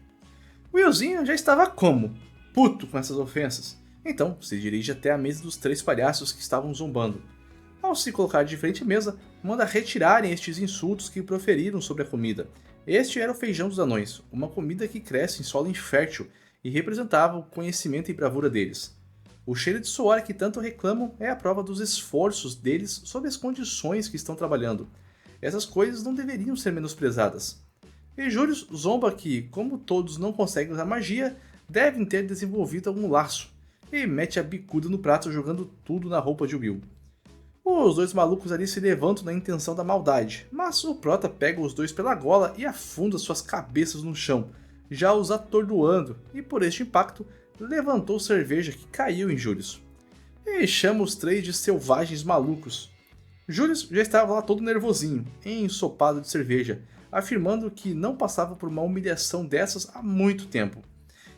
Willzinho já estava como? Puto com essas ofensas. Então, se dirige até a mesa dos 3 palhaços que estavam zombando. Ao se colocar de frente à mesa, manda retirarem estes insultos que proferiram sobre a comida. Este era o feijão dos anões, uma comida que cresce em solo infértil e representava o conhecimento e bravura deles. O cheiro de suor que tanto reclamam é a prova dos esforços deles sob as condições que estão trabalhando. Essas coisas não deveriam ser menosprezadas. E Julius zomba que, como todos não conseguem usar magia, devem ter desenvolvido algum laço, e mete a bicuda no prato jogando tudo na roupa de Will. Os dois malucos ali se levantam na intenção da maldade, mas o Prota pega os dois pela gola e afunda suas cabeças no chão, já os atordoando, e por este impacto, levantou cerveja que caiu em Julius. E chama os 3 de selvagens malucos. Julius já estava lá todo nervosinho, ensopado de cerveja, afirmando que não passava por uma humilhação dessas há muito tempo.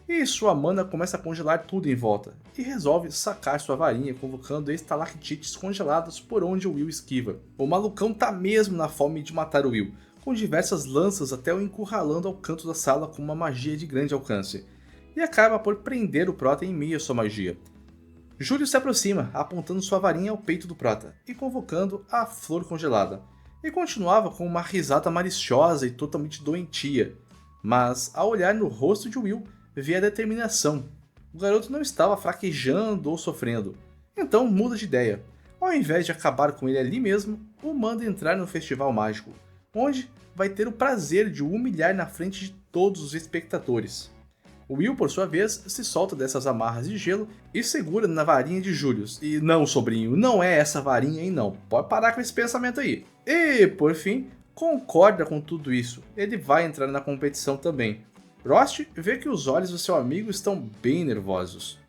E sua mana começa a congelar tudo em volta, e resolve sacar sua varinha, convocando estalactites congeladas por onde o Will esquiva. O malucão tá mesmo na fome de matar o Will, com diversas lanças até o encurralando ao canto da sala com uma magia de grande alcance, e acaba por prender o Prota em meio à sua magia. Júlio se aproxima, apontando sua varinha ao peito do Prota, e convocando a flor congelada, e continuava com uma risada maliciosa e totalmente doentia, mas ao olhar no rosto de Will, vê a determinação. O garoto não estava fraquejando ou sofrendo. Então muda de ideia. Ao invés de acabar com ele ali mesmo, o manda entrar no festival mágico, onde vai ter o prazer de o humilhar na frente de todos os espectadores. O Will, por sua vez, se solta dessas amarras de gelo e segura na varinha de Julius. E não, sobrinho, não é essa varinha aí não. Pode parar com esse pensamento aí. E, por fim, concorda com tudo isso. Ele vai entrar na competição também. Rost vê que os olhos do seu amigo estão bem nervosos.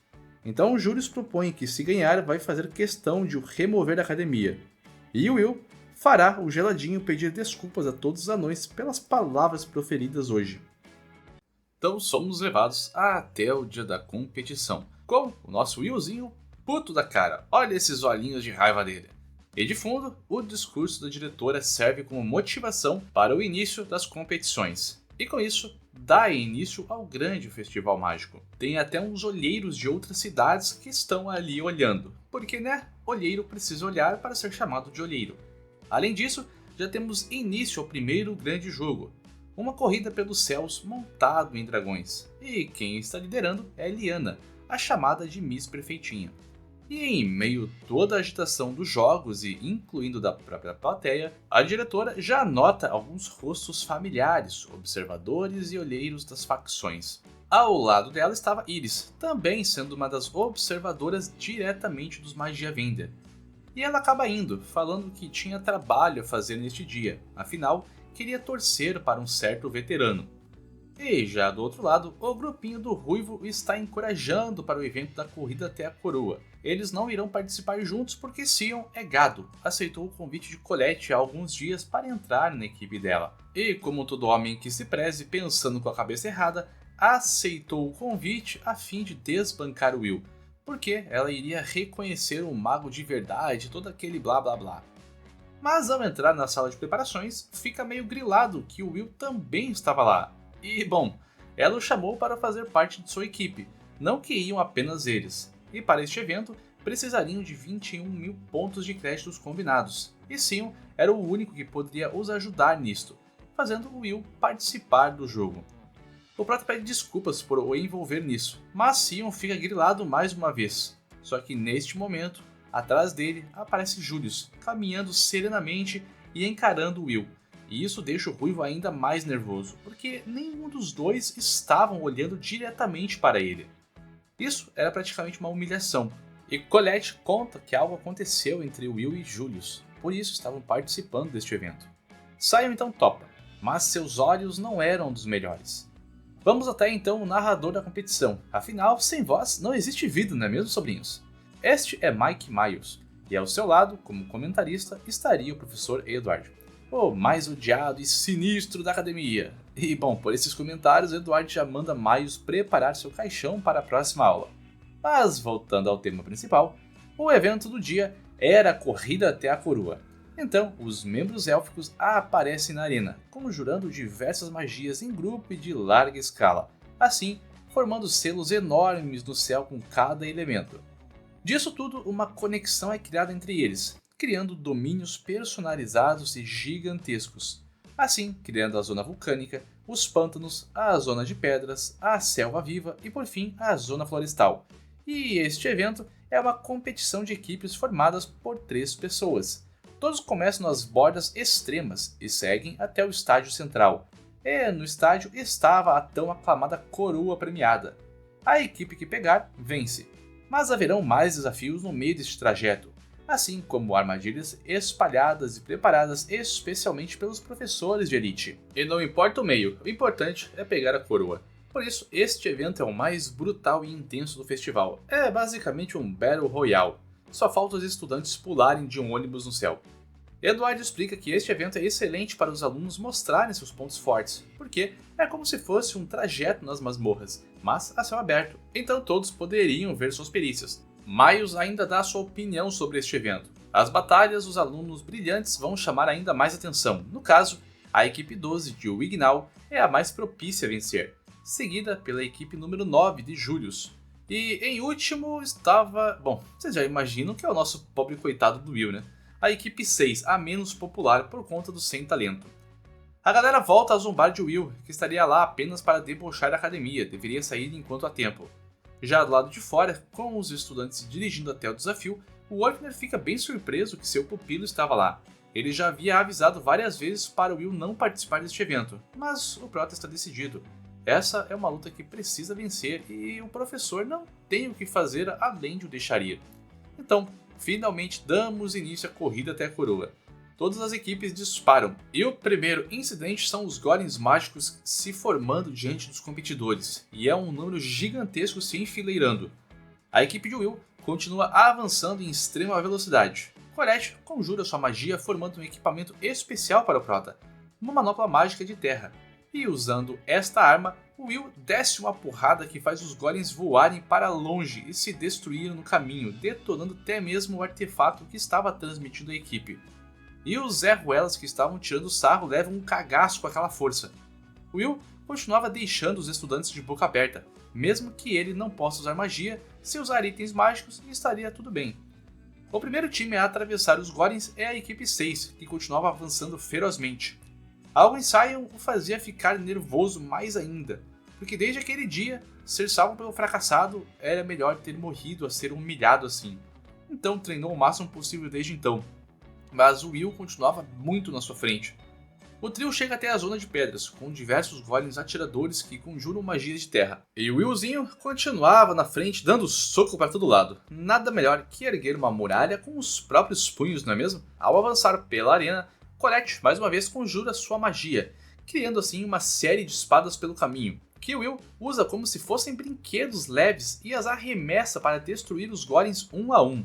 Então Julius propõe que, se ganhar, vai fazer questão de o remover da academia. E Will fará o geladinho pedir desculpas a todos os anões pelas palavras proferidas hoje. Então somos levados até o dia da competição, com o nosso Willzinho puto da cara. Olha esses olhinhos de raiva dele. E de fundo, o discurso da diretora serve como motivação para o início das competições. E com isso, dá início ao grande festival mágico. Tem até uns olheiros de outras cidades que estão ali olhando, porque né, olheiro precisa olhar para ser chamado de olheiro. Além disso, já temos início ao primeiro grande jogo, uma corrida pelos céus montado em dragões, e quem está liderando é Liana, a chamada de Miss Perfeitinha. E em meio a toda a agitação dos jogos e incluindo da própria plateia, a diretora já nota alguns rostos familiares, observadores e olheiros das facções. Ao lado dela estava Iris, também sendo uma das observadoras diretamente dos Magia Vender. E ela acaba indo, falando que tinha trabalho a fazer neste dia, afinal, queria torcer para um certo veterano. E já do outro lado, o grupinho do Ruivo está encorajando para o evento da corrida até a coroa. Eles não irão participar juntos porque Sion é gado, aceitou o convite de Colette há alguns dias para entrar na equipe dela. E como todo homem que se preze pensando com a cabeça errada, aceitou o convite a fim de desbancar Will, porque ela iria reconhecer um mago de verdade, todo aquele blá blá blá. Mas ao entrar na sala de preparações, fica meio grilado que o Will também estava lá. E, bom, ela o chamou para fazer parte de sua equipe, não que iam apenas eles. E para este evento, precisariam de 21 mil pontos de créditos combinados. E Sion era o único que poderia os ajudar nisto, fazendo o Will participar do jogo. O Prota pede desculpas por o envolver nisso, mas Sion fica grilado mais uma vez. Só que neste momento, atrás dele aparece Julius, caminhando serenamente e encarando Will. E isso deixa o Ruivo ainda mais nervoso, porque nenhum dos dois estavam olhando diretamente para ele. Isso era praticamente uma humilhação, e Colette conta que algo aconteceu entre Will e Julius, por isso estavam participando deste evento. Sion então topa, mas seus olhos não eram dos melhores. Vamos até então o narrador da competição, afinal, sem voz não existe vida, não é mesmo, sobrinhos? Este é Mike Miles, e ao seu lado, como comentarista, estaria o professor Edward, o mais odiado e sinistro da academia. E bom, por esses comentários, Edward já manda Miles preparar seu caixão para a próxima aula. Mas voltando ao tema principal, o evento do dia era a corrida até a coroa. Então, os membros élficos aparecem na arena, conjurando diversas magias em grupo e de larga escala, assim formando selos enormes no céu com cada elemento. Disso tudo, uma conexão é criada entre eles, criando domínios personalizados e gigantescos. Assim, criando a zona vulcânica, os pântanos, a zona de pedras, a selva viva e por fim a zona florestal. E este evento é uma competição de equipes formadas por 3 pessoas. Todos começam nas bordas extremas e seguem até o estádio central. E no estádio estava a tão aclamada coroa premiada. A equipe que pegar, vence. Mas haverão mais desafios no meio deste trajeto, assim como armadilhas espalhadas e preparadas especialmente pelos professores de elite. E não importa o meio, o importante é pegar a coroa. Por isso, este evento é o mais brutal e intenso do festival. É basicamente um Battle Royale. Só falta os estudantes pularem de um ônibus no céu. Eduardo explica que este evento é excelente para os alunos mostrarem seus pontos fortes, porque é como se fosse um trajeto nas masmorras, mas a céu aberto, então todos poderiam ver suas perícias. Miles ainda dá sua opinião sobre este evento. As batalhas dos alunos brilhantes vão chamar ainda mais atenção. No caso, a equipe 12 de Wignall é a mais propícia a vencer, seguida pela equipe número 9 de Julius. E em último estava... Bom, vocês já imaginam que é o nosso pobre coitado do Will, né? A equipe 6, a menos popular por conta do sem talento. A galera volta a zombar de Will, que estaria lá apenas para debochar da academia, deveria sair enquanto há tempo. Já do lado de fora, com os estudantes se dirigindo até o desafio, o Orkner fica bem surpreso que seu pupilo estava lá. Ele já havia avisado várias vezes para Will não participar deste evento, mas o Prota está decidido. Essa é uma luta que precisa vencer e o professor não tem o que fazer além de o deixar ir. Então, finalmente damos início à corrida até a coroa. Todas as equipes disparam, e o primeiro incidente são os golems mágicos se formando diante dos competidores, e é um número gigantesco se enfileirando. A equipe de Will continua avançando em extrema velocidade. Colette conjura sua magia formando um equipamento especial para o Prota, uma manopla mágica de terra, e usando esta arma, Will desce uma porrada que faz os golems voarem para longe e se destruírem no caminho, detonando até mesmo o artefato que estava transmitindo a equipe. E os Zé Ruelas que estavam tirando sarro levam um cagaço com aquela força. Will continuava deixando os estudantes de boca aberta. Mesmo que ele não possa usar magia, se usar itens mágicos estaria tudo bem. O primeiro time a atravessar os Golems é a equipe 6, que continuava avançando ferozmente. Algo em Sion o fazia ficar nervoso mais ainda, porque desde aquele dia, ser salvo pelo fracassado era melhor ter morrido a ser humilhado assim. Então treinou o máximo possível desde então, mas o Will continuava muito na sua frente. O trio chega até a zona de pedras, com diversos golems atiradores que conjuram magias de terra. E o Willzinho continuava na frente, dando soco para todo lado. Nada melhor que erguer uma muralha com os próprios punhos, não é mesmo? Ao avançar pela arena, Colette mais uma vez conjura sua magia, criando assim uma série de espadas pelo caminho, que Will usa como se fossem brinquedos leves e as arremessa para destruir os golems um a um.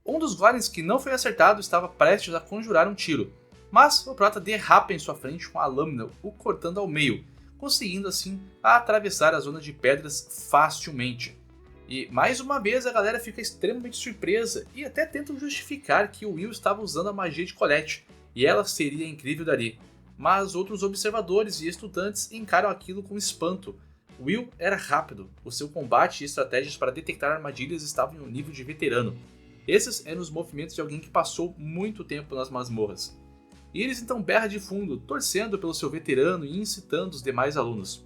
Um dos golems que não foi acertado estava prestes a conjurar um tiro, mas o prota derrapa em sua frente com a lâmina, o cortando ao meio, conseguindo assim atravessar a zona de pedras facilmente. E mais uma vez a galera fica extremamente surpresa e até tentam justificar que o Will estava usando a magia de Colette, e ela seria incrível dali. Mas outros observadores e estudantes encaram aquilo com espanto. Will era rápido, o seu combate e estratégias para detectar armadilhas estavam em um nível de veterano. Esses eram os movimentos de alguém que passou muito tempo nas masmorras. E eles então berram de fundo, torcendo pelo seu veterano e incitando os demais alunos.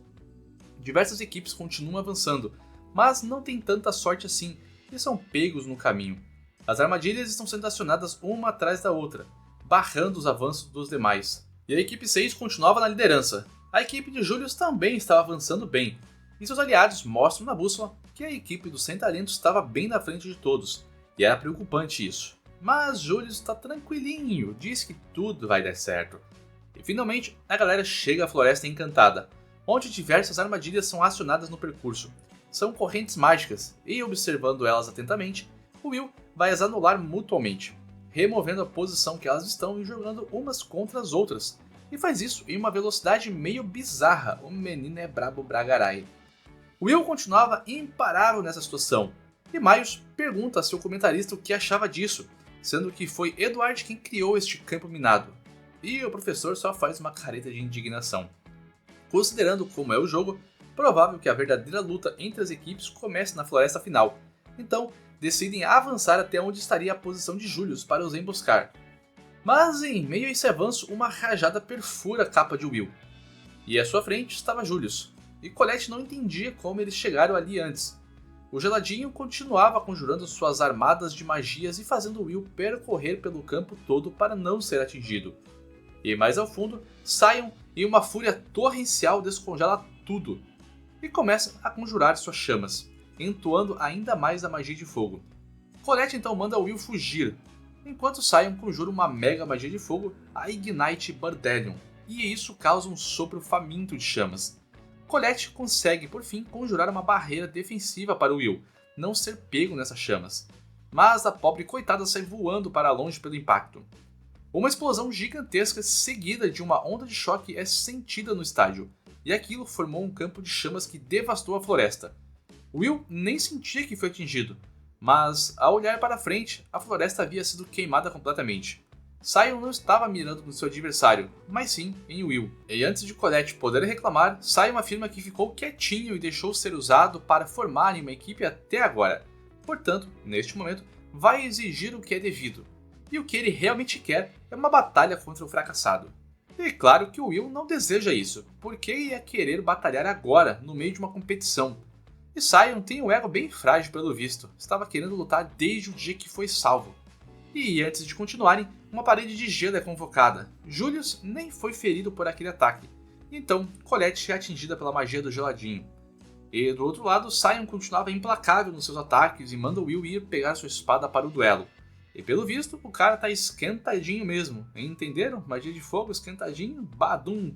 Diversas equipes continuam avançando, mas não têm tanta sorte assim e são pegos no caminho. As armadilhas estão sendo acionadas uma atrás da outra, barrando os avanços dos demais. E a equipe 6 continuava na liderança. A equipe de Julius também estava avançando bem, e seus aliados mostram na bússola que a equipe dos Sem Talentos estava bem na frente de todos, e era preocupante isso. Mas Julius está tranquilinho, diz que tudo vai dar certo. E finalmente, a galera chega à Floresta Encantada, onde diversas armadilhas são acionadas no percurso. São correntes mágicas, e observando elas atentamente, o Will vai as anular mutuamente, removendo a posição que elas estão e jogando umas contra as outras. E faz isso em uma velocidade meio bizarra, o menino é brabo bragarai. Will continuava imparável nessa situação, e Miles pergunta a seu comentarista o que achava disso, sendo que foi Edward quem criou este campo minado. E o professor só faz uma careta de indignação. Considerando como é o jogo, provável que a verdadeira luta entre as equipes comece na floresta final. Então, decidem avançar até onde estaria a posição de Julius para os emboscar. Mas em meio a esse avanço, uma rajada perfura a capa de Will. E à sua frente estava Julius, e Colette não entendia como eles chegaram ali antes. O Geladinho continuava conjurando suas armadas de magias e fazendo Will percorrer pelo campo todo para não ser atingido. E mais ao fundo, Sion, em uma fúria torrencial, descongela tudo e começa a conjurar suas chamas, entoando ainda mais a magia de fogo. Colette então manda Will fugir, enquanto Sion conjura uma mega magia de fogo, a Ignite Bardelion, e isso causa um sopro faminto de chamas. Colette consegue, por fim, conjurar uma barreira defensiva para o Will não ser pego nessas chamas, mas a pobre coitada sai voando para longe pelo impacto. Uma explosão gigantesca seguida de uma onda de choque é sentida no estádio, e aquilo formou um campo de chamas que devastou a floresta. Will nem sentia que foi atingido, mas ao olhar para frente, a floresta havia sido queimada completamente. Sion não estava mirando no seu adversário, mas sim em Will. E antes de Colette poder reclamar, Sion afirma que ficou quietinho e deixou ser usado para formarem uma equipe até agora. Portanto, neste momento, vai exigir o que é devido. E o que ele realmente quer é uma batalha contra o fracassado. E claro que o Will não deseja isso, porque ia querer batalhar agora, no meio de uma competição. E Sion tem um ego bem frágil pelo visto, estava querendo lutar desde o dia que foi salvo. E antes de continuarem, uma parede de gelo é convocada. Julius nem foi ferido por aquele ataque, então Colette é atingida pela magia do Geladinho. E do outro lado, Sion continuava implacável nos seus ataques e manda Will ir pegar sua espada para o duelo. E pelo visto, o cara tá esquentadinho mesmo, entenderam? Magia de fogo esquentadinho, badum.